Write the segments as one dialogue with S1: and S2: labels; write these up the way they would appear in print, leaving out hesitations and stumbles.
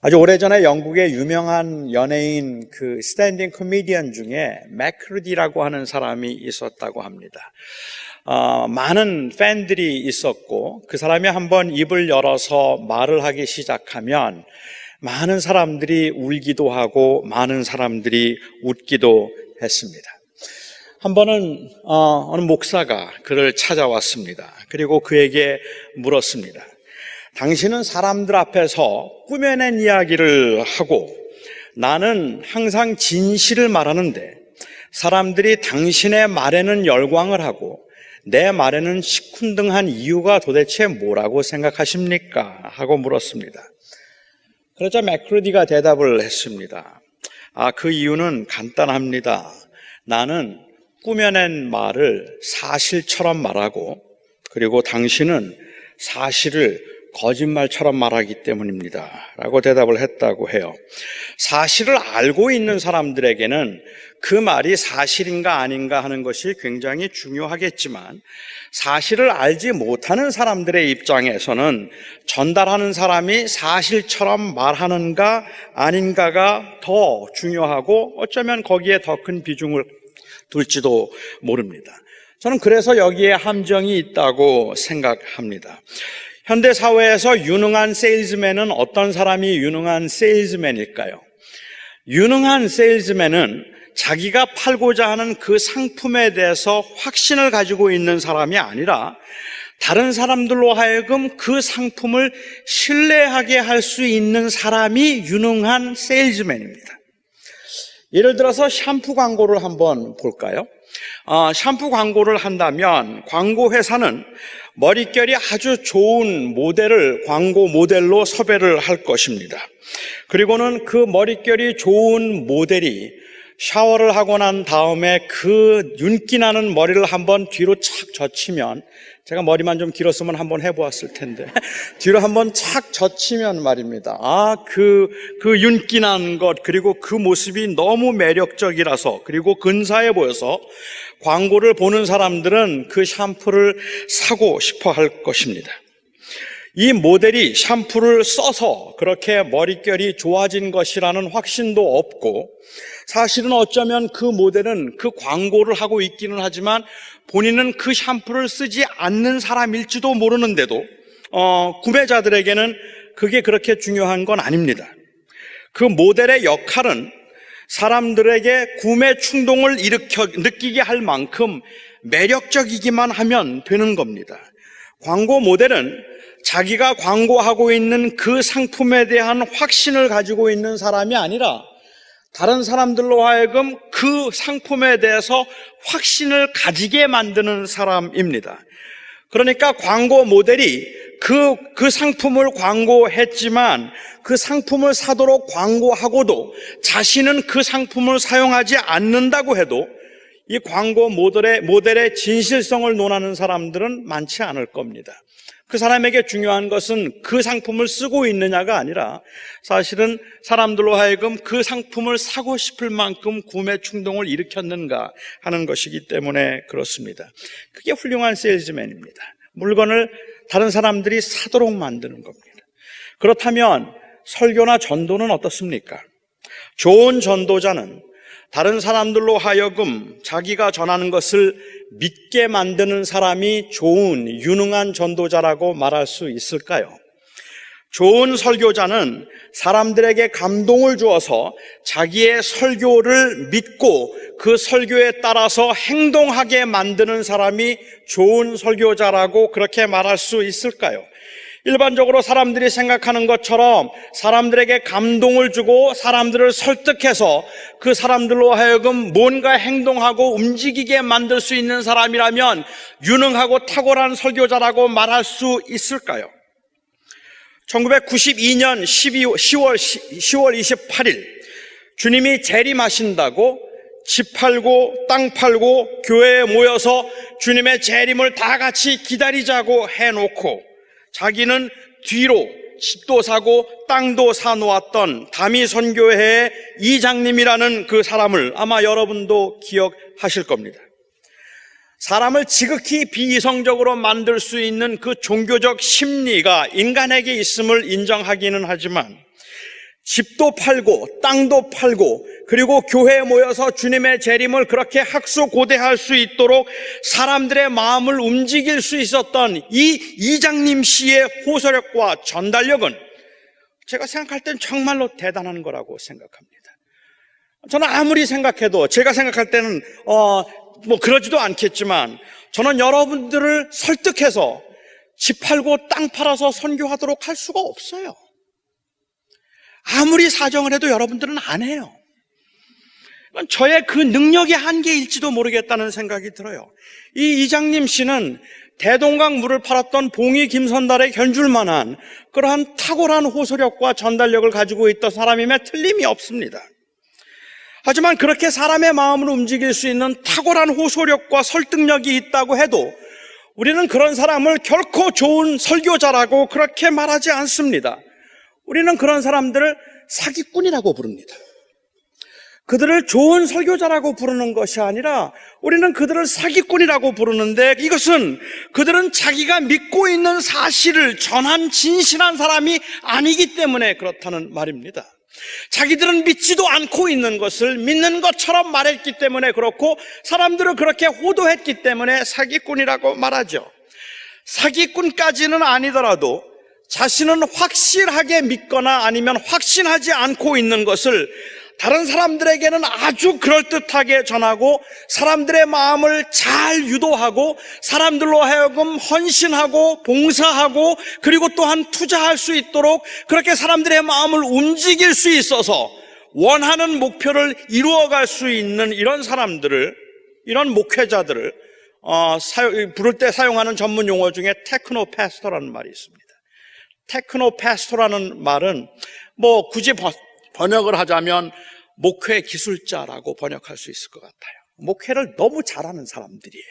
S1: 아주 오래전에 영국의 유명한 연예인 스탠딩 코미디언 중에 매크루디라고 하는 사람이 있었다고 합니다. 많은 팬들이 있었고 그 사람이 한번 입을 열어서 말을 하기 시작하면 많은 사람들이 울기도 하고 많은 사람들이 웃기도 했습니다. 한 번은 어느 목사가 그를 찾아왔습니다. 그리고 그에게 물었습니다. 당신은 사람들 앞에서 꾸며낸 이야기를 하고 나는 항상 진실을 말하는데 사람들이 당신의 말에는 열광을 하고 내 말에는 시큰둥한 이유가 도대체 뭐라고 생각하십니까? 하고 물었습니다. 그러자 매크루디가 대답을 했습니다. 그 이유는 간단합니다. 나는 꾸며낸 말을 사실처럼 말하고 그리고 당신은 사실을 거짓말처럼 말하기 때문입니다. 라고 대답을 했다고 해요. 사실을 알고 있는 사람들에게는 그 말이 사실인가 아닌가 하는 것이 굉장히 중요하겠지만 사실을 알지 못하는 사람들의 입장에서는 전달하는 사람이 사실처럼 말하는가 아닌가가 더 중요하고 어쩌면 거기에 더 큰 비중을 둘지도 모릅니다. 저는 그래서 여기에 함정이 있다고 생각합니다. 현대 사회에서 유능한 세일즈맨은 어떤 사람이 유능한 세일즈맨일까요? 유능한 세일즈맨은 자기가 팔고자 하는 그 상품에 대해서 확신을 가지고 있는 사람이 아니라 다른 사람들로 하여금 그 상품을 신뢰하게 할 수 있는 사람이 유능한 세일즈맨입니다. 예를 들어서 샴푸 광고를 한번 볼까요? 샴푸 광고를 한다면 광고 회사는 머릿결이 아주 좋은 모델을 광고 모델로 섭외를 할 것입니다. 그리고는 그 머릿결이 좋은 모델이 샤워를 하고 난 다음에 그 윤기 나는 머리를 한번 뒤로 착 젖히면, 제가 머리만 좀 길었으면 한번 해보았을 텐데 뒤로 한번 착 젖히면 말입니다. 그 윤기 나는 것, 그리고 그 모습이 너무 매력적이라서, 그리고 근사해 보여서 광고를 보는 사람들은 그 샴푸를 사고 싶어 할 것입니다. 이 모델이 샴푸를 써서 그렇게 머릿결이 좋아진 것이라는 확신도 없고, 사실은 어쩌면 그 모델은 그 광고를 하고 있기는 하지만 본인은 그 샴푸를 쓰지 않는 사람일지도 모르는데도 구매자들에게는 그게 그렇게 중요한 건 아닙니다. 그 모델의 역할은 사람들에게 구매 충동을 느끼게 할 만큼 매력적이기만 하면 되는 겁니다. 광고 모델은 자기가 광고하고 있는 그 상품에 대한 확신을 가지고 있는 사람이 아니라 다른 사람들로 하여금 그 상품에 대해서 확신을 가지게 만드는 사람입니다. 그러니까 광고 모델이 그 상품을 광고했지만 그 상품을 사도록 광고하고도 자신은 그 상품을 사용하지 않는다고 해도 이 광고 모델의 진실성을 논하는 사람들은 많지 않을 겁니다. 그 사람에게 중요한 것은 그 상품을 쓰고 있느냐가 아니라 사실은 사람들로 하여금 그 상품을 사고 싶을 만큼 구매 충동을 일으켰는가 하는 것이기 때문에 그렇습니다. 그게 훌륭한 세일즈맨입니다. 물건을 다른 사람들이 사도록 만드는 겁니다. 그렇다면 설교나 전도는 어떻습니까? 좋은 전도자는 다른 사람들로 하여금 자기가 전하는 것을 믿게 만드는 사람이 좋은 유능한 전도자라고 말할 수 있을까요? 좋은 설교자는 사람들에게 감동을 주어서 자기의 설교를 믿고 그 설교에 따라서 행동하게 만드는 사람이 좋은 설교자라고 그렇게 말할 수 있을까요? 일반적으로 사람들이 생각하는 것처럼 사람들에게 감동을 주고 사람들을 설득해서 그 사람들로 하여금 뭔가 행동하고 움직이게 만들 수 있는 사람이라면 유능하고 탁월한 설교자라고 말할 수 있을까요? 1992년 10월 28일 주님이 재림하신다고 집 팔고 땅 팔고 교회에 모여서 주님의 재림을 다 같이 기다리자고 해놓고 자기는 뒤로 집도 사고 땅도 사놓았던 다미선교회의 이장님이라는 그 사람을 아마 여러분도 기억하실 겁니다. 사람을 지극히 비이성적으로 만들 수 있는 그 종교적 심리가 인간에게 있음을 인정하기는 하지만 집도 팔고 땅도 팔고 그리고 교회에 모여서 주님의 재림을 그렇게 학수고대할 수 있도록 사람들의 마음을 움직일 수 있었던 이 이장님 씨의 호소력과 전달력은 제가 생각할 땐 정말로 대단한 거라고 생각합니다. 저는 아무리 생각해도 제가 생각할 때는 그러지도 않겠지만 저는 여러분들을 설득해서 집 팔고 땅 팔아서 선교하도록 할 수가 없어요. 아무리 사정을 해도 여러분들은 안 해요. 저의 그 능력의 한계일지도 모르겠다는 생각이 들어요. 이 이장님 씨는 대동강 물을 팔았던 봉이 김선달에 견줄 만한 그러한 탁월한 호소력과 전달력을 가지고 있던 사람임에 틀림이 없습니다. 하지만 그렇게 사람의 마음을 움직일 수 있는 탁월한 호소력과 설득력이 있다고 해도 우리는 그런 사람을 결코 좋은 설교자라고 그렇게 말하지 않습니다. 우리는 그런 사람들을 사기꾼이라고 부릅니다. 그들을 좋은 설교자라고 부르는 것이 아니라 우리는 그들을 사기꾼이라고 부르는데, 이것은 그들은 자기가 믿고 있는 사실을 전한 진실한 사람이 아니기 때문에 그렇다는 말입니다. 자기들은 믿지도 않고 있는 것을 믿는 것처럼 말했기 때문에 그렇고, 사람들을 그렇게 호도했기 때문에 사기꾼이라고 말하죠. 사기꾼까지는 아니더라도 자신은 확실하게 믿거나 아니면 확신하지 않고 있는 것을 다른 사람들에게는 아주 그럴듯하게 전하고 사람들의 마음을 잘 유도하고 사람들로 하여금 헌신하고 봉사하고 그리고 또한 투자할 수 있도록 그렇게 사람들의 마음을 움직일 수 있어서 원하는 목표를 이루어갈 수 있는 이런 사람들을, 이런 목회자들을 부를 때 사용하는 전문 용어 중에 테크노 패스터라는 말이 있습니다. 테크노 패스토라는 말은 굳이 번역을 하자면 목회 기술자라고 번역할 수 있을 것 같아요. 목회를 너무 잘하는 사람들이에요.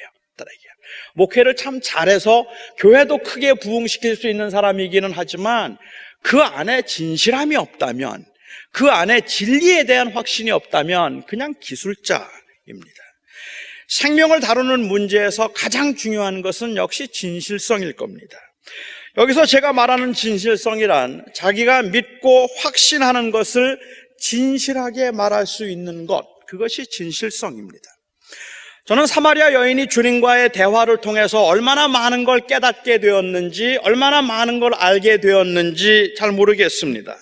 S1: 목회를 참 잘해서 교회도 크게 부흥시킬 수 있는 사람이기는 하지만 그 안에 진실함이 없다면, 그 안에 진리에 대한 확신이 없다면 그냥 기술자입니다. 생명을 다루는 문제에서 가장 중요한 것은 역시 진실성일 겁니다. 여기서 제가 말하는 진실성이란 자기가 믿고 확신하는 것을 진실하게 말할 수 있는 것, 그것이 진실성입니다. 저는 사마리아 여인이 주님과의 대화를 통해서 얼마나 많은 걸 깨닫게 되었는지, 얼마나 많은 걸 알게 되었는지 잘 모르겠습니다.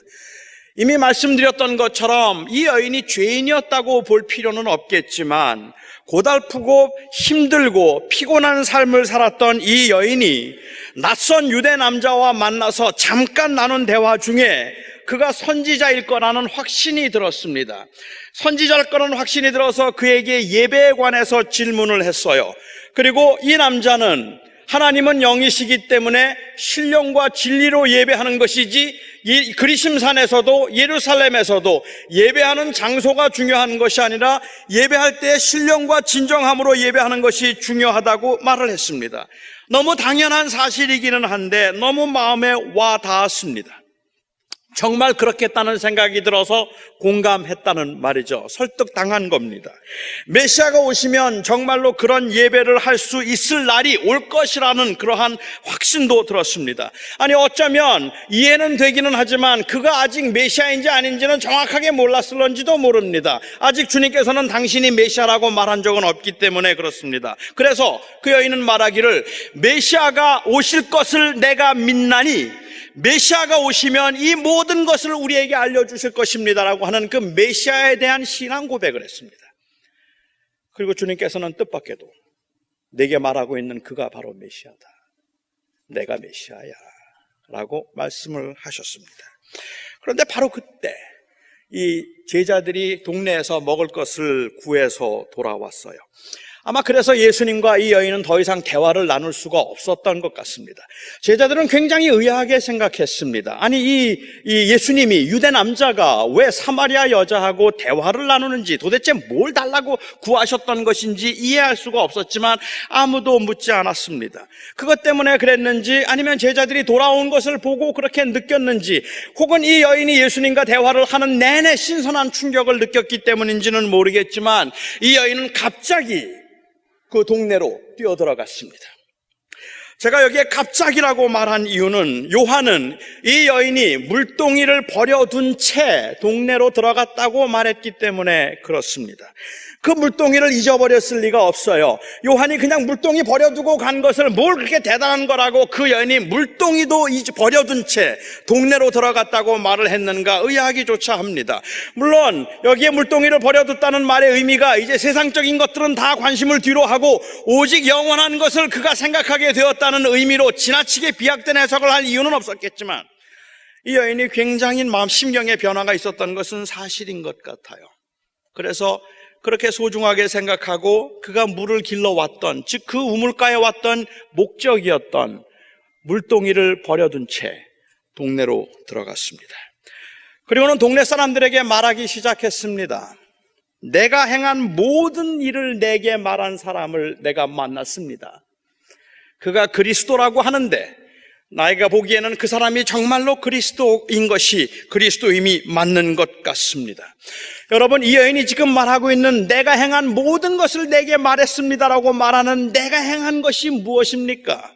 S1: 이미 말씀드렸던 것처럼 이 여인이 죄인이었다고 볼 필요는 없겠지만 고달프고 힘들고 피곤한 삶을 살았던 이 여인이 낯선 유대 남자와 만나서 잠깐 나눈 대화 중에 그가 선지자일 거라는 확신이 들었습니다. 선지자일 거라는 확신이 들어서 그에게 예배에 관해서 질문을 했어요. 그리고 이 남자는 하나님은 영이시기 때문에 신령과 진리로 예배하는 것이지 그리심산에서도 예루살렘에서도 예배하는 장소가 중요한 것이 아니라 예배할 때 신령과 진정함으로 예배하는 것이 중요하다고 말을 했습니다. 너무 당연한 사실이기는 한데 너무 마음에 와 닿았습니다. 정말 그렇겠다는 생각이 들어서 공감했다는 말이죠. 설득당한 겁니다. 메시아가 오시면 정말로 그런 예배를 할 수 있을 날이 올 것이라는 그러한 확신도 들었습니다. 아니, 어쩌면 이해는 되기는 하지만 그가 아직 메시아인지 아닌지는 정확하게 몰랐을런지도 모릅니다. 아직 주님께서는 당신이 메시아라고 말한 적은 없기 때문에 그렇습니다. 그래서 그 여인은 말하기를, 메시아가 오실 것을 내가 믿나니 메시아가 오시면 이 모든 것을 우리에게 알려주실 것입니다라고 하는 그 메시아에 대한 신앙 고백을 했습니다. 그리고 주님께서는 뜻밖에도 내게 말하고 있는 그가 바로 메시아다, 내가 메시아야 라고 말씀을 하셨습니다. 그런데 바로 그때 이 제자들이 동네에서 먹을 것을 구해서 돌아왔어요. 아마 그래서 예수님과 이 여인은 더 이상 대화를 나눌 수가 없었던 것 같습니다. 제자들은 굉장히 의아하게 생각했습니다. 아니, 이 예수님이, 유대 남자가 왜 사마리아 여자하고 대화를 나누는지, 도대체 뭘 달라고 구하셨던 것인지 이해할 수가 없었지만 아무도 묻지 않았습니다. 그것 때문에 그랬는지, 아니면 제자들이 돌아온 것을 보고 그렇게 느꼈는지, 혹은 이 여인이 예수님과 대화를 하는 내내 신선한 충격을 느꼈기 때문인지는 모르겠지만 이 여인은 갑자기 그 동네로 뛰어들어갔습니다. 제가 여기에 갑자기라고 말한 이유는 요한은 이 여인이 물동이를 버려둔 채 동네로 들어갔다고 말했기 때문에 그렇습니다. 그 물동이를 잊어버렸을 리가 없어요. 요한이 그냥 물동이 버려두고 간 것을 뭘 그렇게 대단한 거라고 그 여인이 물동이도 버려둔 채 동네로 들어갔다고 말을 했는가 의아하기조차 합니다. 물론 여기에 물동이를 버려뒀다는 말의 의미가 이제 세상적인 것들은 다 관심을 뒤로 하고 오직 영원한 것을 그가 생각하게 되었다는 의미로 지나치게 비약된 해석을 할 이유는 없었겠지만 이 여인이 굉장히 마음 심경의 변화가 있었던 것은 사실인 것 같아요. 그래서 그렇게 소중하게 생각하고 그가 물을 길러왔던, 즉 그 우물가에 왔던 목적이었던 물동이를 버려둔 채 동네로 들어갔습니다. 그리고는 동네 사람들에게 말하기 시작했습니다. 내가 행한 모든 일을 내게 말한 사람을 내가 만났습니다. 그가 그리스도라고 하는데 나이가 보기에는 그 사람이 정말로 그리스도인 것이 그리스도임이 맞는 것 같습니다. 여러분, 이 여인이 지금 말하고 있는 내가 행한 모든 것을 내게 말했습니다라고 말하는 내가 행한 것이 무엇입니까?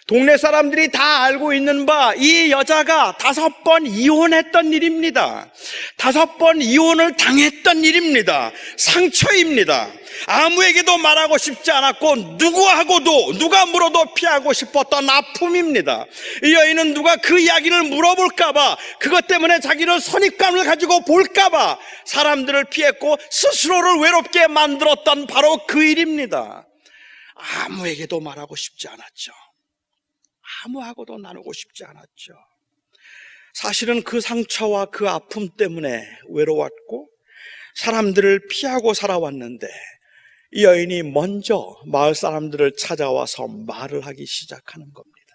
S1: 동네 사람들이 다 알고 있는 바 이 여자가 5번 이혼했던 일입니다. 5번 이혼을 당했던 일입니다. 상처입니다. 아무에게도 말하고 싶지 않았고 누구하고도 누가 물어도 피하고 싶었던 아픔입니다. 이 여인은 누가 그 이야기를 물어볼까봐, 그것 때문에 자기는 선입감을 가지고 볼까봐 사람들을 피했고 스스로를 외롭게 만들었던 바로 그 일입니다. 아무에게도 말하고 싶지 않았죠. 아무하고도 나누고 싶지 않았죠. 사실은 그 상처와 그 아픔 때문에 외로웠고 사람들을 피하고 살아왔는데 이 여인이 먼저 마을 사람들을 찾아와서 말을 하기 시작하는 겁니다.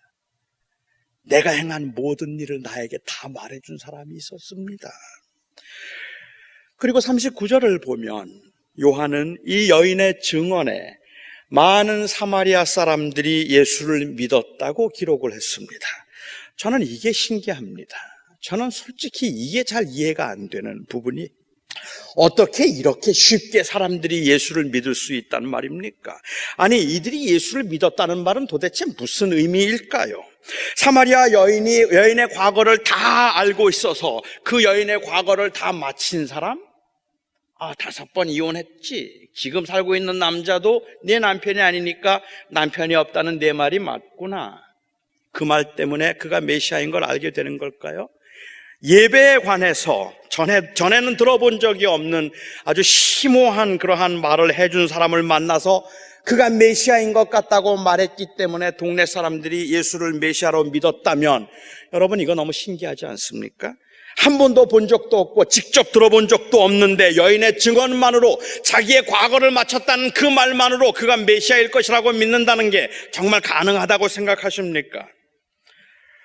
S1: 내가 행한 모든 일을 나에게 다 말해준 사람이 있었습니다. 그리고 39절을 보면 요한은 이 여인의 증언에 많은 사마리아 사람들이 예수를 믿었다고 기록을 했습니다. 저는 이게 신기합니다. 저는 솔직히 이게 잘 이해가 안 되는 부분이 어떻게 이렇게 쉽게 사람들이 예수를 믿을 수 있단 말입니까? 아니, 이들이 예수를 믿었다는 말은 도대체 무슨 의미일까요? 사마리아 여인의 과거를 다 알고 있어서 그 여인의 과거를 다 마친 사람? 5번 이혼했지. 지금 살고 있는 남자도 내 남편이 아니니까 남편이 없다는 내 말이 맞구나. 그 말 때문에 그가 메시아인 걸 알게 되는 걸까요? 예배에 관해서 전에는 들어본 적이 없는 아주 심오한 그러한 말을 해준 사람을 만나서 그가 메시아인 것 같다고 말했기 때문에 동네 사람들이 예수를 메시아로 믿었다면 여러분, 이거 너무 신기하지 않습니까? 한 번도 본 적도 없고 직접 들어본 적도 없는데 여인의 증언만으로, 자기의 과거를 마쳤다는 그 말만으로 그가 메시아일 것이라고 믿는다는 게 정말 가능하다고 생각하십니까?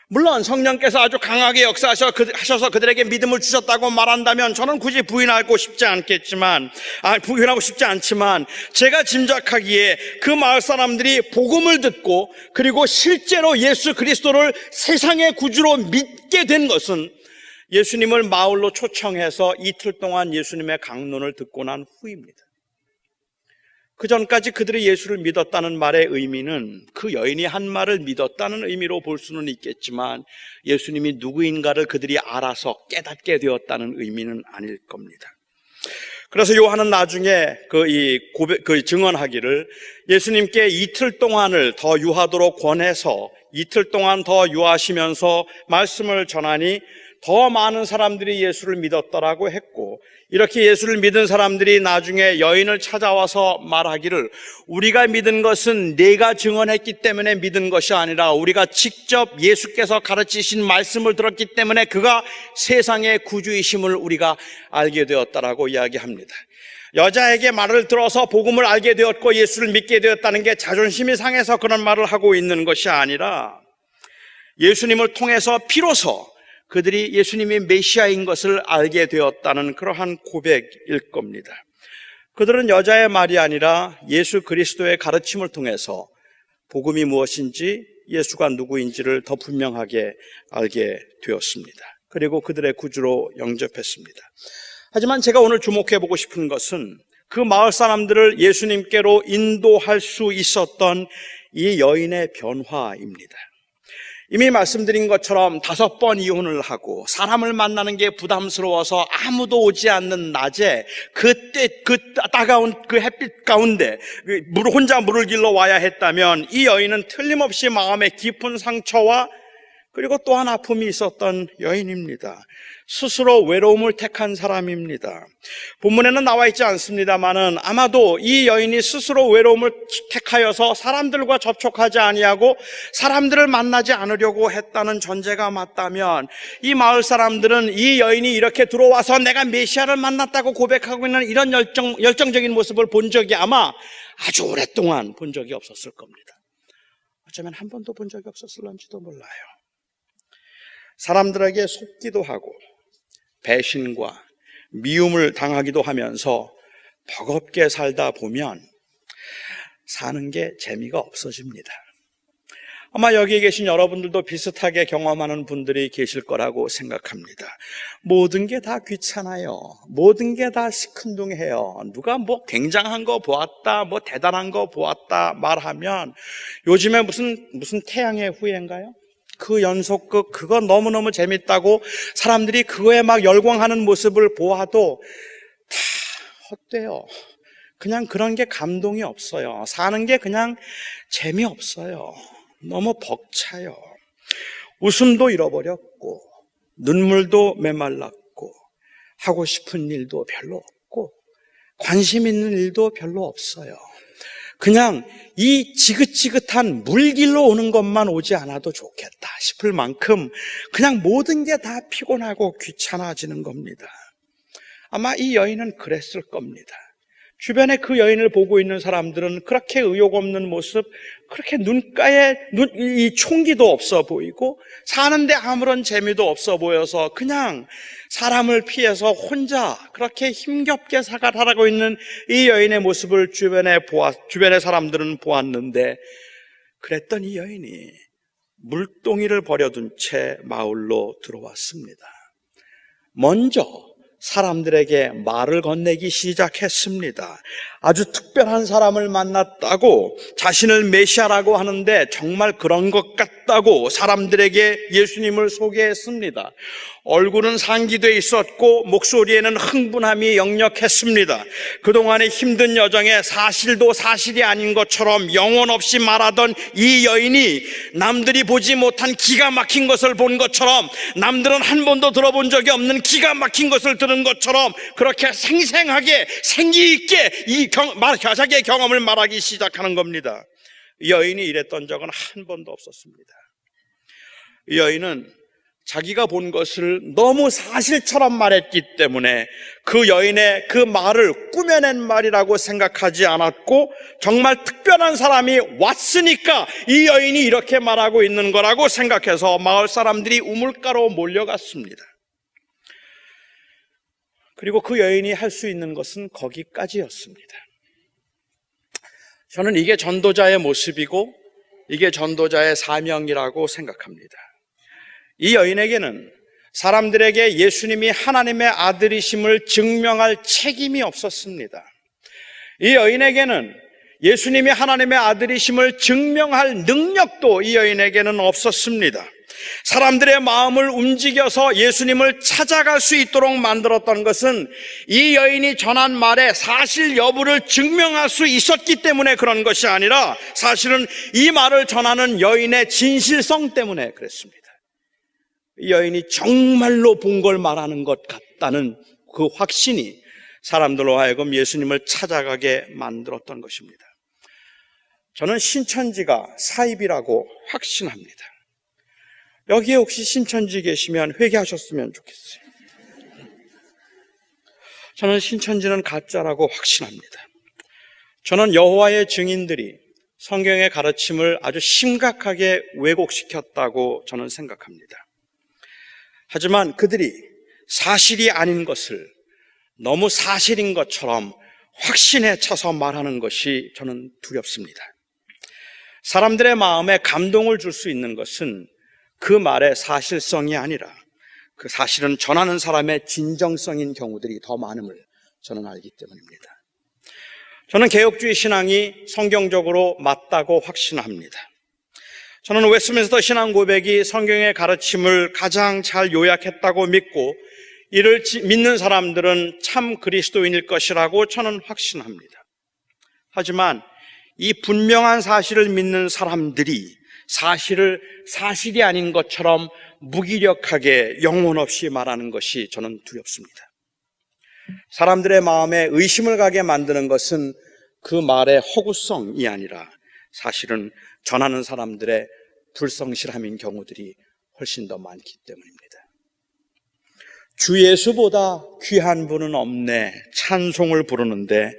S1: 물론 성령께서 아주 강하게 역사하셔서 그들에게 믿음을 주셨다고 말한다면 저는 굳이 부인하고 싶지 않지만 제가 짐작하기에 그 마을 사람들이 복음을 듣고 그리고 실제로 예수 그리스도를 세상의 구주로 믿게 된 것은 예수님을 마을로 초청해서 이틀 동안 예수님의 강론을 듣고 난 후입니다. 그 전까지 그들이 예수를 믿었다는 말의 의미는 그 여인이 한 말을 믿었다는 의미로 볼 수는 있겠지만 예수님이 누구인가를 그들이 알아서 깨닫게 되었다는 의미는 아닐 겁니다. 그래서 요한은 나중에 그 증언하기를 예수님께 이틀 동안을 더 유하도록 권해서 이틀 동안 더 유하시면서 말씀을 전하니 더 많은 사람들이 예수를 믿었더라고 했고, 이렇게 예수를 믿은 사람들이 나중에 여인을 찾아와서 말하기를 우리가 믿은 것은 네가 증언했기 때문에 믿은 것이 아니라 우리가 직접 예수께서 가르치신 말씀을 들었기 때문에 그가 세상의 구주이심을 우리가 알게 되었다라고 이야기합니다. 여자에게 말을 들어서 복음을 알게 되었고 예수를 믿게 되었다는 게 자존심이 상해서 그런 말을 하고 있는 것이 아니라 예수님을 통해서 비로소 그들이 예수님이 메시아인 것을 알게 되었다는 그러한 고백일 겁니다. 그들은 여자의 말이 아니라 예수 그리스도의 가르침을 통해서 복음이 무엇인지 예수가 누구인지를 더 분명하게 알게 되었습니다. 그리고 그들의 구주로 영접했습니다. 하지만 제가 오늘 주목해보고 싶은 것은 그 마을 사람들을 예수님께로 인도할 수 있었던 이 여인의 변화입니다. 이미 말씀드린 것처럼 5번 이혼을 하고 사람을 만나는 게 부담스러워서 아무도 오지 않는 낮에 그때 그 따가운 그 햇빛 가운데 혼자 물을 길러 와야 했다면 이 여인은 틀림없이 마음에 깊은 상처와 그리고 또한 아픔이 있었던 여인입니다. 스스로 외로움을 택한 사람입니다. 본문에는 나와 있지 않습니다만은 아마도 이 여인이 스스로 외로움을 택하여서 사람들과 접촉하지 아니하고 사람들을 만나지 않으려고 했다는 전제가 맞다면 이 마을 사람들은 이 여인이 이렇게 들어와서 내가 메시아를 만났다고 고백하고 있는 이런 열정적인 모습을 본 적이 아마 아주 오랫동안 본 적이 없었을 겁니다. 어쩌면 한 번도 본 적이 없었을런지도 몰라요. 사람들에게 속기도 하고 배신과 미움을 당하기도 하면서 버겁게 살다 보면 사는 게 재미가 없어집니다. 아마 여기에 계신 여러분들도 비슷하게 경험하는 분들이 계실 거라고 생각합니다. 모든 게 다 귀찮아요. 모든 게 다 시큰둥해요. 누가 뭐 굉장한 거 보았다, 뭐 대단한 거 보았다 말하면 요즘에 무슨 태양의 후예인가요? 그 연속극 그거 너무너무 재밌다고 사람들이 그거에 막 열광하는 모습을 보아도 다 헛돼요. 그냥 그런 게 감동이 없어요. 사는 게 그냥 재미없어요. 너무 벅차요. 웃음도 잃어버렸고 눈물도 메말랐고 하고 싶은 일도 별로 없고 관심 있는 일도 별로 없어요. 그냥 이 지긋지긋한 물길로 오는 것만 오지 않아도 좋겠다 싶을 만큼 그냥 모든 게 다 피곤하고 귀찮아지는 겁니다. 아마 이 여인은 그랬을 겁니다. 주변에 그 여인을 보고 있는 사람들은 그렇게 의욕 없는 모습, 그렇게 눈가에 이 총기도 없어 보이고 사는데 아무런 재미도 없어 보여서 그냥 사람을 피해서 혼자 그렇게 힘겹게 살아가고 있는 이 여인의 모습을 주변의 사람들은 보았는데 그랬던 이 여인이 물동이를 버려둔 채 마을로 들어왔습니다. 먼저 사람들에게 말을 건네기 시작했습니다. 아주 특별한 사람을 만났다고 자신을 메시아라고 하는데 정말 그런 것 같다고 사람들에게 예수님을 소개했습니다. 얼굴은 상기돼 있었고 목소리에는 흥분함이 역력했습니다. 그동안의 힘든 여정에 사실도 사실이 아닌 것처럼 영혼 없이 말하던 이 여인이 남들이 보지 못한 기가 막힌 것을 본 것처럼 남들은 한 번도 들어본 적이 없는 기가 막힌 것을 들은 것처럼 그렇게 생생하게 생기 있게 자기의 경험을 말하기 시작하는 겁니다. 이 여인이 이랬던 적은 한 번도 없었습니다. 이 여인은 자기가 본 것을 너무 사실처럼 말했기 때문에 그 여인의 그 말을 꾸며낸 말이라고 생각하지 않았고 정말 특별한 사람이 왔으니까 이 여인이 이렇게 말하고 있는 거라고 생각해서 마을 사람들이 우물가로 몰려갔습니다. 그리고 그 여인이 할 수 있는 것은 거기까지였습니다. 저는 이게 전도자의 모습이고 이게 전도자의 사명이라고 생각합니다. 이 여인에게는 사람들에게 예수님이 하나님의 아들이심을 증명할 책임이 없었습니다. 이 여인에게는 예수님이 하나님의 아들이심을 증명할 능력도 이 여인에게는 없었습니다. 사람들의 마음을 움직여서 예수님을 찾아갈 수 있도록 만들었던 것은 이 여인이 전한 말의 사실 여부를 증명할 수 있었기 때문에 그런 것이 아니라 사실은 이 말을 전하는 여인의 진실성 때문에 그랬습니다. 이 여인이 정말로 본 걸 말하는 것 같다는 그 확신이 사람들로 하여금 예수님을 찾아가게 만들었던 것입니다. 저는 신천지가 사입이라고 확신합니다. 여기에 혹시 신천지 계시면 회개하셨으면 좋겠어요. 저는 신천지는 가짜라고 확신합니다. 저는 여호와의 증인들이 성경의 가르침을 아주 심각하게 왜곡시켰다고 저는 생각합니다. 하지만 그들이 사실이 아닌 것을 너무 사실인 것처럼 확신에 차서 말하는 것이 저는 두렵습니다. 사람들의 마음에 감동을 줄 수 있는 것은 그 말의 사실성이 아니라 그 사실은 전하는 사람의 진정성인 경우들이 더 많음을 저는 알기 때문입니다. 저는 개혁주의 신앙이 성경적으로 맞다고 확신합니다. 저는 웨스트민스터 신앙 고백이 성경의 가르침을 가장 잘 요약했다고 믿고 이를 믿는 사람들은 참 그리스도인일 것이라고 저는 확신합니다. 하지만 이 분명한 사실을 믿는 사람들이 사실을 사실이 아닌 것처럼 무기력하게 영혼 없이 말하는 것이 저는 두렵습니다. 사람들의 마음에 의심을 가게 만드는 것은 그 말의 허구성이 아니라 사실은 전하는 사람들의 불성실함인 경우들이 훨씬 더 많기 때문입니다. 주 예수보다 귀한 분은 없네 찬송을 부르는데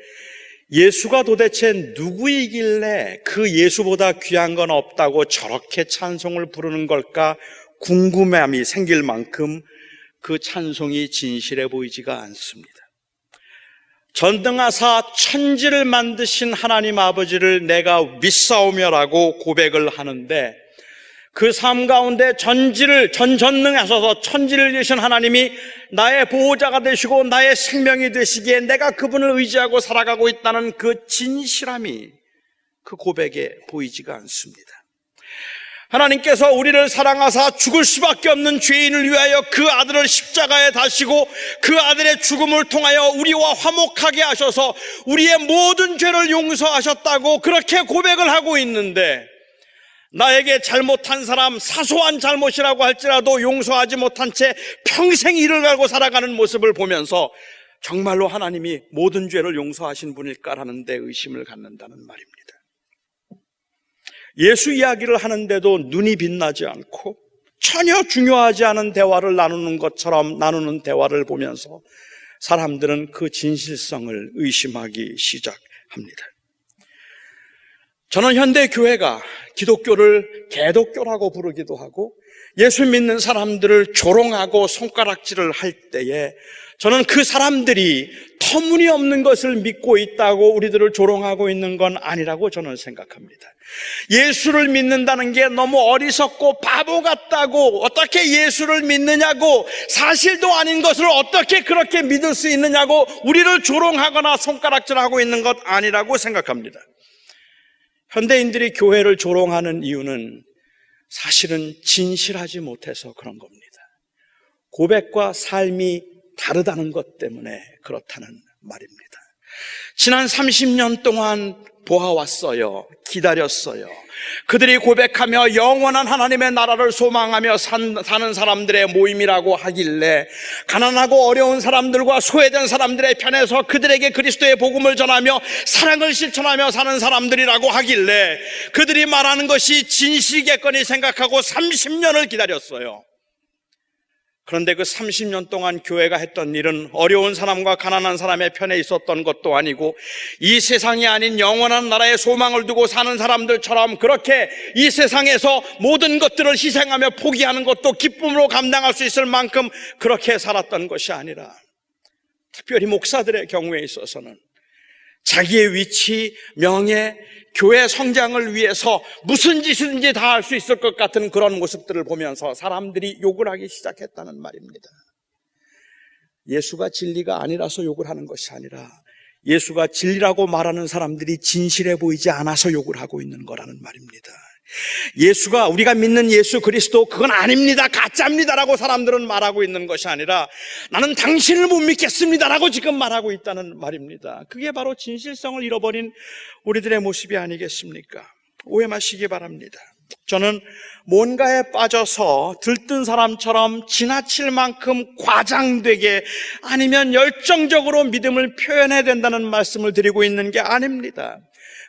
S1: 예수가 도대체 누구이길래 그 예수보다 귀한 건 없다고 저렇게 찬송을 부르는 걸까 궁금함이 생길 만큼 그 찬송이 진실해 보이지가 않습니다. 전등하사 천지를 만드신 하나님 아버지를 내가 믿사오며라고 고백을 하는데 그 삶 가운데 전전능하셔서 천지를 지으신 하나님이 나의 보호자가 되시고 나의 생명이 되시기에 내가 그분을 의지하고 살아가고 있다는 그 진실함이 그 고백에 보이지가 않습니다. 하나님께서 우리를 사랑하사 죽을 수밖에 없는 죄인을 위하여 그 아들을 십자가에 다시고 그 아들의 죽음을 통하여 우리와 화목하게 하셔서 우리의 모든 죄를 용서하셨다고 그렇게 고백을 하고 있는데 나에게 잘못한 사람, 사소한 잘못이라고 할지라도 용서하지 못한 채 평생 이를 갈고 살아가는 모습을 보면서 정말로 하나님이 모든 죄를 용서하신 분일까라는 데 의심을 갖는다는 말입니다. 예수 이야기를 하는데도 눈이 빛나지 않고 전혀 중요하지 않은 대화를 나누는 것처럼 나누는 대화를 보면서 사람들은 그 진실성을 의심하기 시작합니다. 저는 현대 교회가 기독교를 개독교라고 부르기도 하고 예수 믿는 사람들을 조롱하고 손가락질을 할 때에 저는 그 사람들이 터무니없는 것을 믿고 있다고 우리들을 조롱하고 있는 건 아니라고 저는 생각합니다. 예수를 믿는다는 게 너무 어리석고 바보 같다고 어떻게 예수를 믿느냐고 사실도 아닌 것을 어떻게 그렇게 믿을 수 있느냐고 우리를 조롱하거나 손가락질하고 있는 것 아니라고 생각합니다. 현대인들이 교회를 조롱하는 이유는 사실은 진실하지 못해서 그런 겁니다. 고백과 삶이 다르다는 것 때문에 그렇다는 말입니다. 지난 30년 동안 보아왔어요. 기다렸어요. 그들이 고백하며 영원한 하나님의 나라를 소망하며 사는 사람들의 모임이라고 하길래 가난하고 어려운 사람들과 소외된 사람들의 편에서 그들에게 그리스도의 복음을 전하며 사랑을 실천하며 사는 사람들이라고 하길래 그들이 말하는 것이 진실이겠거니 생각하고 30년을 기다렸어요. 그런데 그 30년 동안 교회가 했던 일은 어려운 사람과 가난한 사람의 편에 있었던 것도 아니고 이 세상이 아닌 영원한 나라에 소망을 두고 사는 사람들처럼 그렇게 이 세상에서 모든 것들을 희생하며 포기하는 것도 기쁨으로 감당할 수 있을 만큼 그렇게 살았던 것이 아니라 특별히 목사들의 경우에 있어서는 자기의 위치, 명예, 교회 성장을 위해서 무슨 짓이든지 다 할 수 있을 것 같은 그런 모습들을 보면서 사람들이 욕을 하기 시작했다는 말입니다. 예수가 진리가 아니라서 욕을 하는 것이 아니라 예수가 진리라고 말하는 사람들이 진실해 보이지 않아서 욕을 하고 있는 거라는 말입니다. 예수가 우리가 믿는 예수 그리스도 그건 아닙니다, 가짜입니다라고 사람들은 말하고 있는 것이 아니라 나는 당신을 못 믿겠습니다라고 지금 말하고 있다는 말입니다. 그게 바로 진실성을 잃어버린 우리들의 모습이 아니겠습니까? 오해 마시기 바랍니다. 저는 뭔가에 빠져서 들뜬 사람처럼 지나칠 만큼 과장되게 아니면 열정적으로 믿음을 표현해야 된다는 말씀을 드리고 있는 게 아닙니다.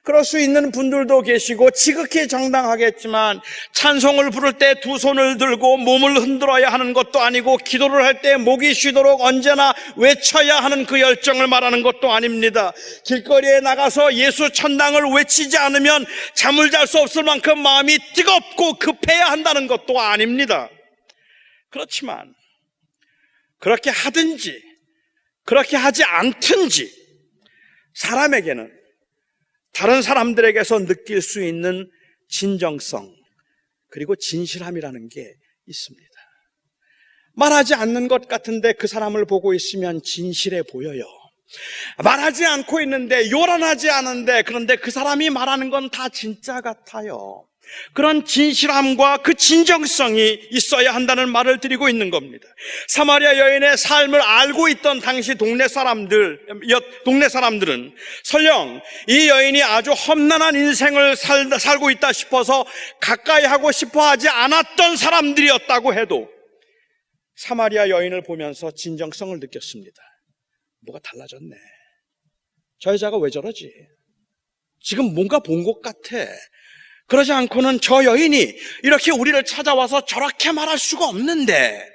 S1: 그럴 수 있는 분들도 계시고 지극히 정당하겠지만 찬송을 부를 때 두 손을 들고 몸을 흔들어야 하는 것도 아니고 기도를 할 때 목이 쉬도록 언제나 외쳐야 하는 그 열정을 말하는 것도 아닙니다. 길거리에 나가서 예수 천당을 외치지 않으면 잠을 잘 수 없을 만큼 마음이 뜨겁고 급해야 한다는 것도 아닙니다. 그렇지만 그렇게 하든지 그렇게 하지 않든지 사람에게는 다른 사람들에게서 느낄 수 있는 진정성 그리고 진실함이라는 게 있습니다. 말하지 않는 것 같은데 그 사람을 보고 있으면 진실해 보여요. 말하지 않고 있는데, 요란하지 않은데, 그런데 그 사람이 말하는 건 다 진짜 같아요. 그런 진실함과 그 진정성이 있어야 한다는 말을 드리고 있는 겁니다. 사마리아 여인의 삶을 알고 있던 당시 동네 사람들은 설령 이 여인이 아주 험난한 인생을 살고 있다 싶어서 가까이 하고 싶어 하지 않았던 사람들이었다고 해도 사마리아 여인을 보면서 진정성을 느꼈습니다. 뭐가 달라졌네. 저 여자가 왜 저러지? 지금 뭔가 본 것 같아. 그러지 않고는 저 여인이 이렇게 우리를 찾아와서 저렇게 말할 수가 없는데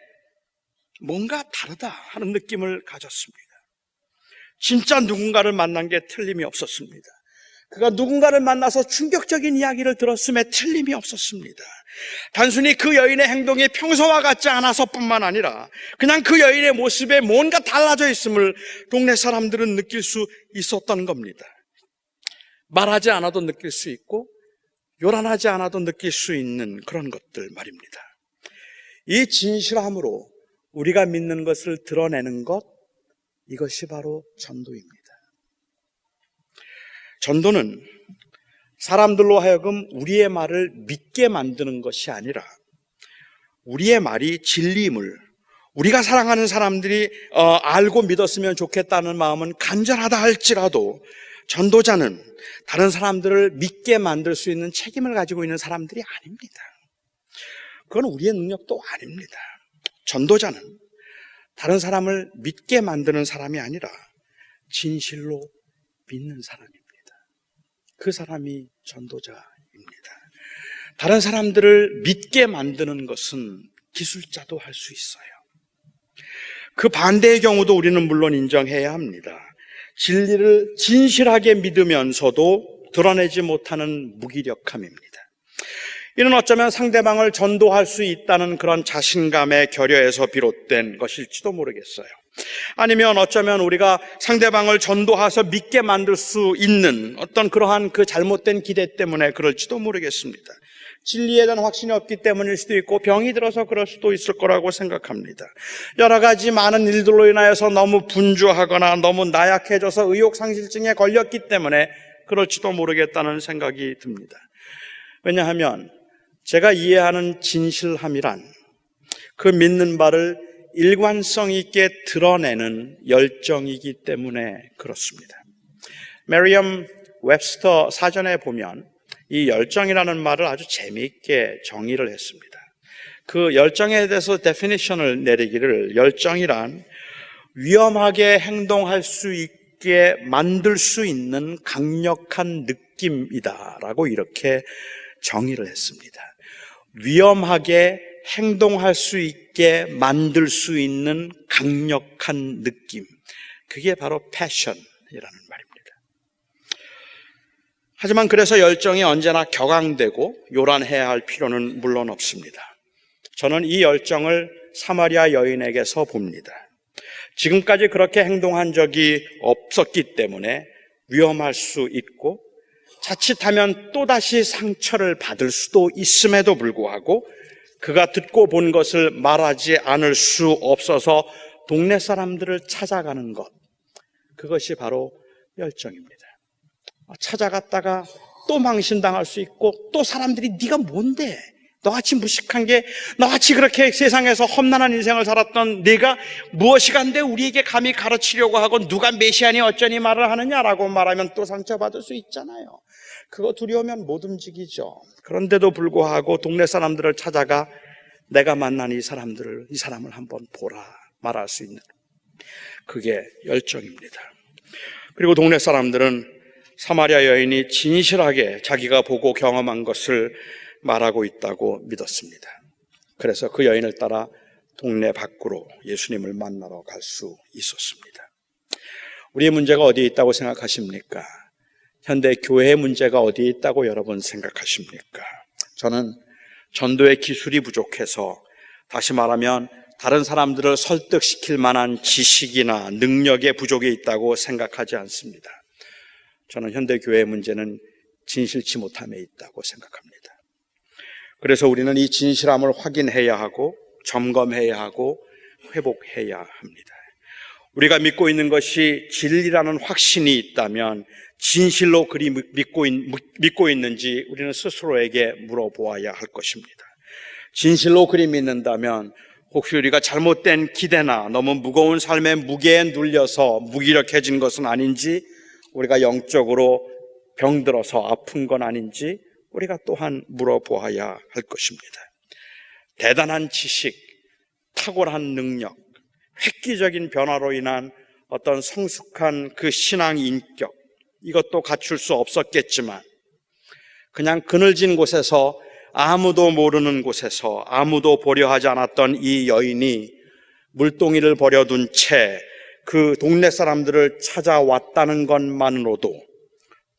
S1: 뭔가 다르다 하는 느낌을 가졌습니다. 진짜 누군가를 만난 게 틀림이 없었습니다. 그가 누군가를 만나서 충격적인 이야기를 들었음에 틀림이 없었습니다. 단순히 그 여인의 행동이 평소와 같지 않아서 뿐만 아니라 그냥 그 여인의 모습에 뭔가 달라져 있음을 동네 사람들은 느낄 수 있었던 겁니다. 말하지 않아도 느낄 수 있고 요란하지 않아도 느낄 수 있는 그런 것들 말입니다. 이 진실함으로 우리가 믿는 것을 드러내는 것, 이것이 바로 전도입니다. 전도는 사람들로 하여금 우리의 말을 믿게 만드는 것이 아니라 우리의 말이 진리임을 우리가 사랑하는 사람들이 알고 믿었으면 좋겠다는 마음은 간절하다 할지라도 전도자는 다른 사람들을 믿게 만들 수 있는 책임을 가지고 있는 사람들이 아닙니다. 그건 우리의 능력도 아닙니다. 전도자는 다른 사람을 믿게 만드는 사람이 아니라 진실로 믿는 사람입니다. 그 사람이 전도자입니다. 다른 사람들을 믿게 만드는 것은 기술자도 할 수 있어요. 그 반대의 경우도 우리는 물론 인정해야 합니다. 진리를 진실하게 믿으면서도 드러내지 못하는 무기력함입니다. 이는 어쩌면 상대방을 전도할 수 있다는 그런 자신감의 결여에서 비롯된 것일지도 모르겠어요. 아니면 어쩌면 우리가 상대방을 전도해서 믿게 만들 수 있는 어떤 그러한 그 잘못된 기대 때문에 그럴지도 모르겠습니다. 진리에 대한 확신이 없기 때문일 수도 있고 병이 들어서 그럴 수도 있을 거라고 생각합니다. 여러 가지 많은 일들로 인하여서 너무 분주하거나 너무 나약해져서 의욕상실증에 걸렸기 때문에 그럴지도 모르겠다는 생각이 듭니다. 왜냐하면 제가 이해하는 진실함이란 그 믿는 바를 일관성 있게 드러내는 열정이기 때문에 그렇습니다. 메리엄 웹스터 사전에 보면 이 열정이라는 말을 아주 재미있게 정의를 했습니다. 그 열정에 대해서 데피니션을 내리기를 열정이란 위험하게 행동할 수 있게 만들 수 있는 강력한 느낌이다라고 이렇게 정의를 했습니다. 위험하게 행동할 수 있게 만들 수 있는 강력한 느낌, 그게 바로 패션이라는 말입니다. 하지만 그래서 열정이 언제나 격앙되고 요란해야 할 필요는 물론 없습니다. 저는 이 열정을 사마리아 여인에게서 봅니다. 지금까지 그렇게 행동한 적이 없었기 때문에 위험할 수 있고 자칫하면 또다시 상처를 받을 수도 있음에도 불구하고 그가 듣고 본 것을 말하지 않을 수 없어서 동네 사람들을 찾아가는 것, 그것이 바로 열정입니다. 찾아갔다가 또 망신당할 수 있고 또 사람들이 네가 뭔데? 너같이 무식한 게 너같이 그렇게 세상에서 험난한 인생을 살았던 네가 무엇이 간데 우리에게 감히 가르치려고 하고 누가 메시아니 어쩌니 말을 하느냐라고 말하면 또 상처받을 수 있잖아요. 그거 두려우면 못 움직이죠. 그런데도 불구하고 동네 사람들을 찾아가 내가 만난 이 사람을 한번 보라 말할 수 있는 그게 열정입니다. 그리고 동네 사람들은 사마리아 여인이 진실하게 자기가 보고 경험한 것을 말하고 있다고 믿었습니다. 그래서 그 여인을 따라 동네 밖으로 예수님을 만나러 갈 수 있었습니다. 우리의 문제가 어디에 있다고 생각하십니까? 현대 교회의 문제가 어디에 있다고 여러분 생각하십니까? 저는 전도의 기술이 부족해서, 다시 말하면 다른 사람들을 설득시킬 만한 지식이나 능력의 부족이 있다고 생각하지 않습니다. 저는 현대 교회의 문제는 진실치 못함에 있다고 생각합니다. 그래서 우리는 이 진실함을 확인해야 하고 점검해야 하고 회복해야 합니다. 우리가 믿고 있는 것이 진리라는 확신이 있다면 진실로 그리 믿고 있는지 우리는 스스로에게 물어보아야 할 것입니다. 진실로 그리 믿는다면 혹시 우리가 잘못된 기대나 너무 무거운 삶의 무게에 눌려서 무기력해진 것은 아닌지, 우리가 영적으로 병들어서 아픈 건 아닌지 우리가 또한 물어보아야 할 것입니다. 대단한 지식, 탁월한 능력, 획기적인 변화로 인한 어떤 성숙한 그 신앙 인격, 이것도 갖출 수 없었겠지만 그냥 그늘진 곳에서, 아무도 모르는 곳에서, 아무도 보려 하지 않았던 이 여인이 물동이를 버려둔 채 그 동네 사람들을 찾아왔다는 것만으로도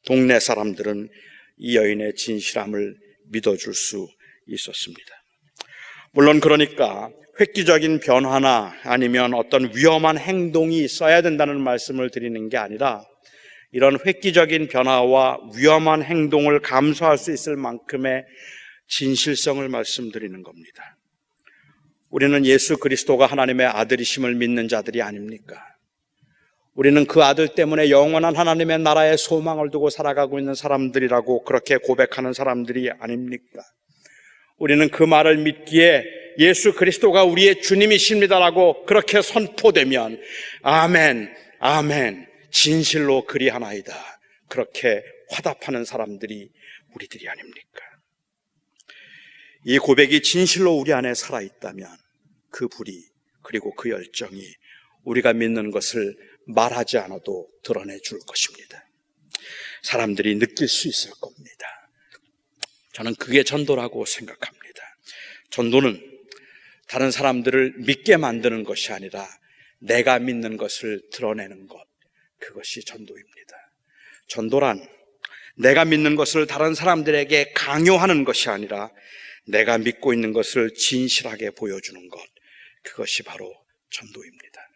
S1: 동네 사람들은 이 여인의 진실함을 믿어줄 수 있었습니다. 물론 그러니까 획기적인 변화나 아니면 어떤 위험한 행동이 있어야 된다는 말씀을 드리는 게 아니라, 이런 획기적인 변화와 위험한 행동을 감수할 수 있을 만큼의 진실성을 말씀드리는 겁니다. 우리는 예수 그리스도가 하나님의 아들이심을 믿는 자들이 아닙니까? 우리는 그 아들 때문에 영원한 하나님의 나라의 소망을 두고 살아가고 있는 사람들이라고 그렇게 고백하는 사람들이 아닙니까? 우리는 그 말을 믿기에 예수 그리스도가 우리의 주님이십니다라고 그렇게 선포되면 아멘, 아멘, 진실로 그리하나이다, 그렇게 화답하는 사람들이 우리들이 아닙니까? 이 고백이 진실로 우리 안에 살아있다면 그 불이, 그리고 그 열정이 우리가 믿는 것을 말하지 않아도 드러내줄 것입니다. 사람들이 느낄 수 있을 겁니다. 저는 그게 전도라고 생각합니다. 전도는 다른 사람들을 믿게 만드는 것이 아니라 내가 믿는 것을 드러내는 것, 그것이 전도입니다. 전도란 내가 믿는 것을 다른 사람들에게 강요하는 것이 아니라 내가 믿고 있는 것을 진실하게 보여주는 것, 그것이 바로 전도입니다.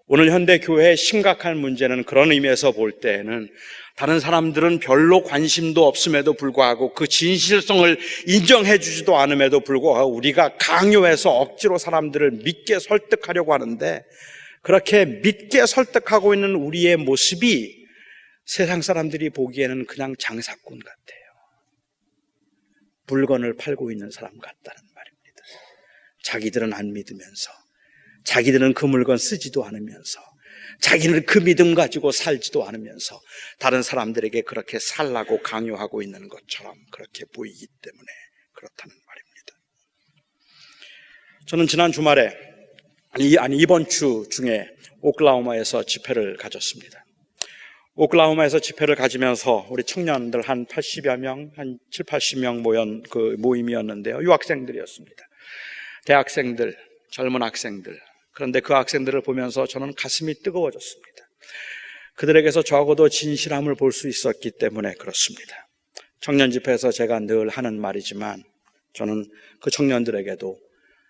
S1: 오늘 현대 교회의 심각한 문제는 그런 의미에서 볼 때에는 다른 사람들은 별로 관심도 없음에도 불구하고 그 진실성을 인정해 주지도 않음에도 불구하고 우리가 강요해서 억지로 사람들을 믿게 설득하려고 하는데, 그렇게 믿게 설득하고 있는 우리의 모습이 세상 사람들이 보기에는 그냥 장사꾼 같아요. 물건을 팔고 있는 사람 같다는 말입니다. 자기들은 안 믿으면서, 자기들은 그 물건 쓰지도 않으면서, 자기는 그 믿음 가지고 살지도 않으면서 다른 사람들에게 그렇게 살라고 강요하고 있는 것처럼 그렇게 보이기 때문에 그렇다는 말입니다. 저는 지난 주말에, 이번 주 중에 오클라호마에서 집회를 가졌습니다. 오클라호마에서 집회를 가지면서 우리 청년들 한 80여 명, 한 7, 80명 모인 그 모임이었는데요. 유학생들이었습니다. 대학생들, 젊은 학생들. 그런데 그 학생들을 보면서 저는 가슴이 뜨거워졌습니다. 그들에게서 적어도 진실함을 볼 수 있었기 때문에 그렇습니다. 청년 집회에서 제가 늘 하는 말이지만 저는 그 청년들에게도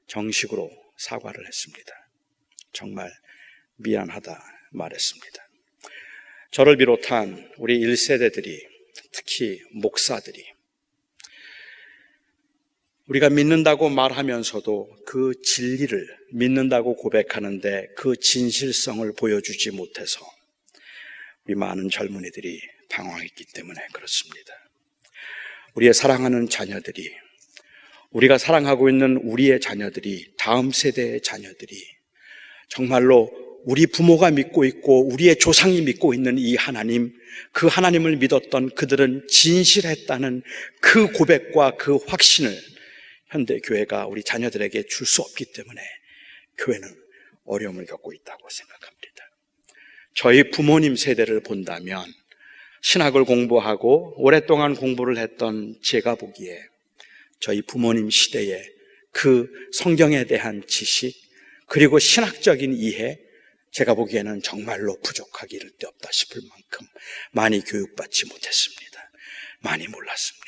S1: 정식으로 사과를 했습니다. 정말 미안하다 말했습니다. 저를 비롯한 우리 1세대들이, 특히 목사들이 우리가 믿는다고 말하면서도 그 진리를 믿는다고 고백하는데 그 진실성을 보여주지 못해서 우리 많은 젊은이들이 방황했기 때문에 그렇습니다. 우리의 사랑하는 자녀들이, 우리가 사랑하고 있는 우리의 자녀들이, 다음 세대의 자녀들이 정말로 우리 부모가 믿고 있고 우리의 조상이 믿고 있는 이 하나님, 그 하나님을 믿었던 그들은 진실했다는 그 고백과 그 확신을 현대 교회가 우리 자녀들에게 줄 수 없기 때문에 교회는 어려움을 겪고 있다고 생각합니다. 저희 부모님 세대를 본다면 신학을 공부하고 오랫동안 공부를 했던 제가 보기에 저희 부모님 시대에 그 성경에 대한 지식 그리고 신학적인 이해, 제가 보기에는 정말로 부족하기 이를 데 없다 싶을 만큼 많이 교육받지 못했습니다. 많이 몰랐습니다.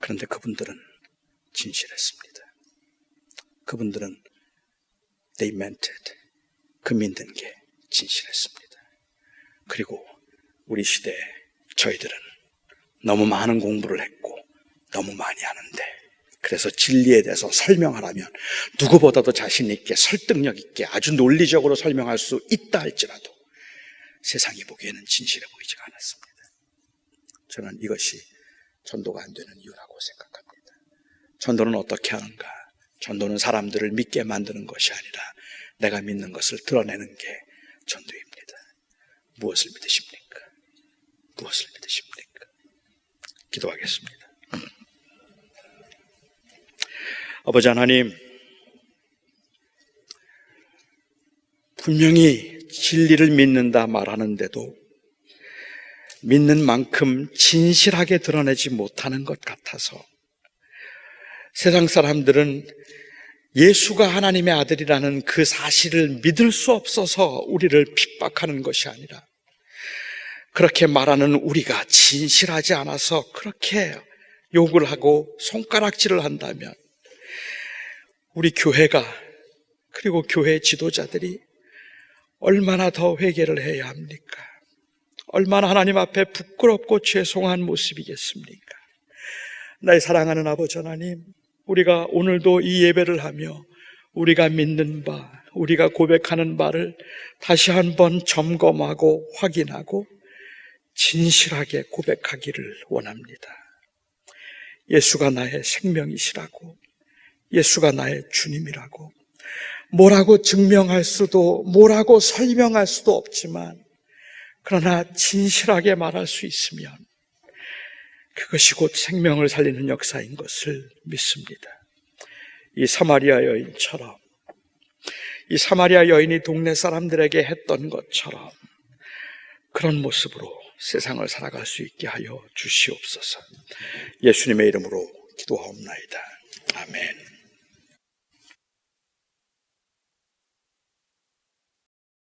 S1: 그런데 그분들은 진실했습니다. 그분들은 they meant it. 그 믿는 게 진실했습니다. 그리고 우리 시대에 저희들은 너무 많은 공부를 했고 너무 많이 하는데 그래서 진리에 대해서 설명하라면 누구보다도 자신 있게 설득력 있게 아주 논리적으로 설명할 수 있다 할지라도 세상이 보기에는 진실해 보이지가 않았습니다. 저는 이것이 전도가 안 되는 이유라고 생각합니다. 전도는 어떻게 하는가? 전도는 사람들을 믿게 만드는 것이 아니라 내가 믿는 것을 드러내는 게 전도입니다. 무엇을 믿으십니까? 무엇을 믿으십니까? 기도하겠습니다. 아버지 하나님, 분명히 진리를 믿는다 말하는데도 믿는 만큼 진실하게 드러내지 못하는 것 같아서 세상 사람들은 예수가 하나님의 아들이라는 그 사실을 믿을 수 없어서 우리를 핍박하는 것이 아니라 그렇게 말하는 우리가 진실하지 않아서 그렇게 욕을 하고 손가락질을 한다면 우리 교회가 그리고 교회 지도자들이 얼마나 더 회개를 해야 합니까? 얼마나 하나님 앞에 부끄럽고 죄송한 모습이겠습니까? 나의 사랑하는 아버지 하나님, 우리가 오늘도 이 예배를 하며 우리가 믿는 바, 우리가 고백하는 바를 다시 한번 점검하고 확인하고 진실하게 고백하기를 원합니다. 예수가 나의 생명이시라고, 예수가 나의 주님이라고, 뭐라고 증명할 수도, 뭐라고 설명할 수도 없지만 그러나 진실하게 말할 수 있으면 그것이 곧 생명을 살리는 역사인 것을 믿습니다. 이 사마리아 여인처럼, 이 사마리아 여인이 동네 사람들에게 했던 것처럼 그런 모습으로 세상을 살아갈 수 있게 하여 주시옵소서. 예수님의 이름으로 기도하옵나이다. 아멘.